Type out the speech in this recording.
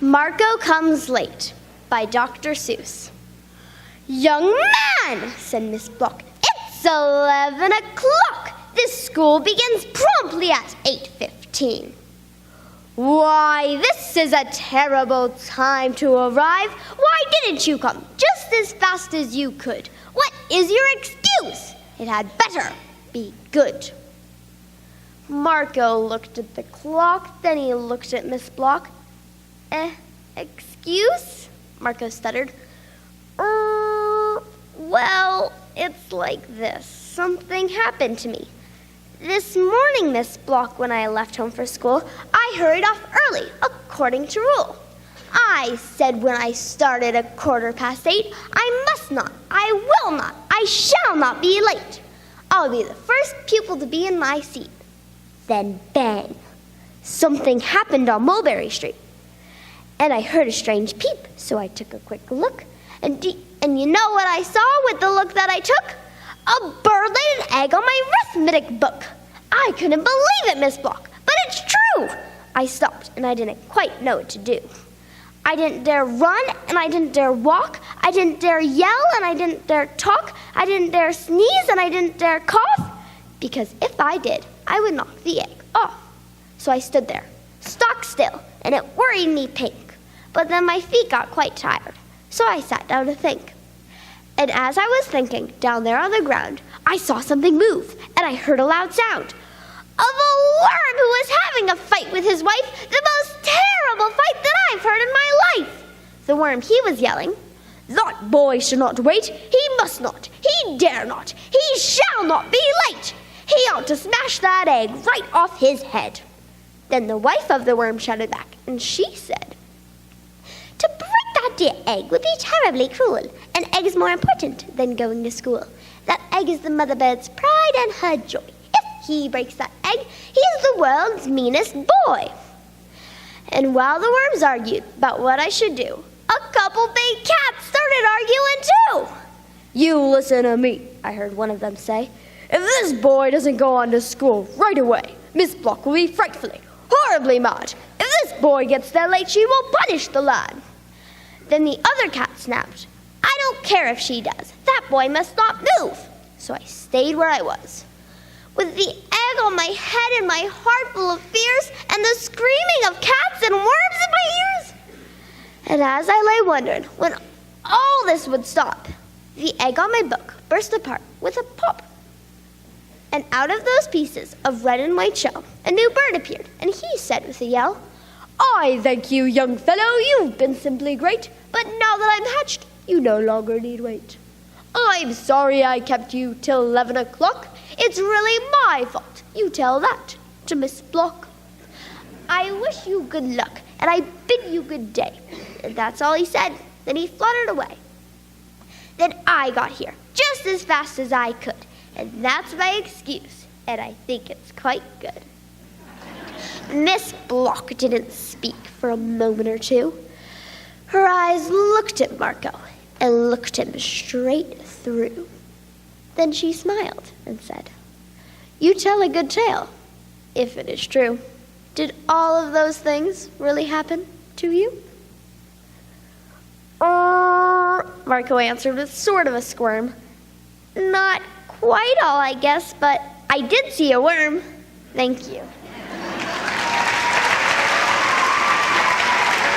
Marco Comes Late by Dr. Seuss. Young man, said Miss Block, it's 11 o'clock. This school begins promptly at 8:15. Why, this is a terrible time to arrive. Why didn't you come just as fast as you could? What is your excuse? It had better be good. Marco looked at the clock, then he looked at Miss Block. Excuse? Marco stuttered. Well, it's like this. Something happened to me. This morning, Miss Block, when I left home for school, I hurried off early, according to rule. I said when I started at 8:15, I must not, I will not, I shall not be late. I'll be the first pupil to be in my seat. Then bang, something happened on Mulberry Street. And I heard a strange peep, so I took a quick look. And you know what I saw with the look that I took? A bird laid an egg on my arithmetic book. I couldn't believe it, Miss Block, but it's true. I stopped, and I didn't quite know what to do. I didn't dare run, and I didn't dare walk. I didn't dare yell, and I didn't dare talk. I didn't dare sneeze, and I didn't dare cough, because if I did, I would knock the egg off. So I stood there, stock still, and it worried me pink. But then my feet got quite tired, so I sat down to think. And as I was thinking, down there on the ground, I saw something move, and I heard a loud sound of a worm who was having a fight with his wife, the most terrible fight that I've heard in my life. The worm, he was yelling, "That boy should not wait. He must not. He dare not. He shall not be late. He ought to smash that egg right off his head." Then the wife of the worm shouted back, and she said, "To break that dear egg would be terribly cruel. An egg is more important than going to school. That egg is the mother bird's pride and her joy. If he breaks that egg, he is the world's meanest boy." And while the worms argued about what I should do, a couple big cats started arguing too. "You listen to me," I heard one of them say. "If this boy doesn't go on to school right away, Miss Block will be frightfully, horribly mad. If this boy gets there late, she will punish the lad." Then the other cat snapped, "I don't care if she does. That boy must not move." So I stayed where I was, with the egg on my head and my heart full of fears and the screaming of cats and worms in my ears. And as I lay wondering when all this would stop, the egg on my book burst apart with a pop. And out of those pieces of red and white shell, a new bird appeared, and he said with a yell, "I thank you, young fellow, you've been simply great, but now that I'm hatched, you no longer need wait. I'm sorry I kept you till 11 o'clock. It's really my fault. You tell that to Miss Block. I wish you good luck, and I bid you good day." And that's all he said. Then he fluttered away. Then I got here just as fast as I could, and that's my excuse, and I think it's quite good. Miss Block didn't speak for a moment or two. Her eyes looked at Marco and looked him straight through. Then she smiled and said, "You tell a good tale, if it is true. Did all of those things really happen to you?" Marco answered with sort of a squirm. "Not quite all, I guess, but I did see a worm. Thank you."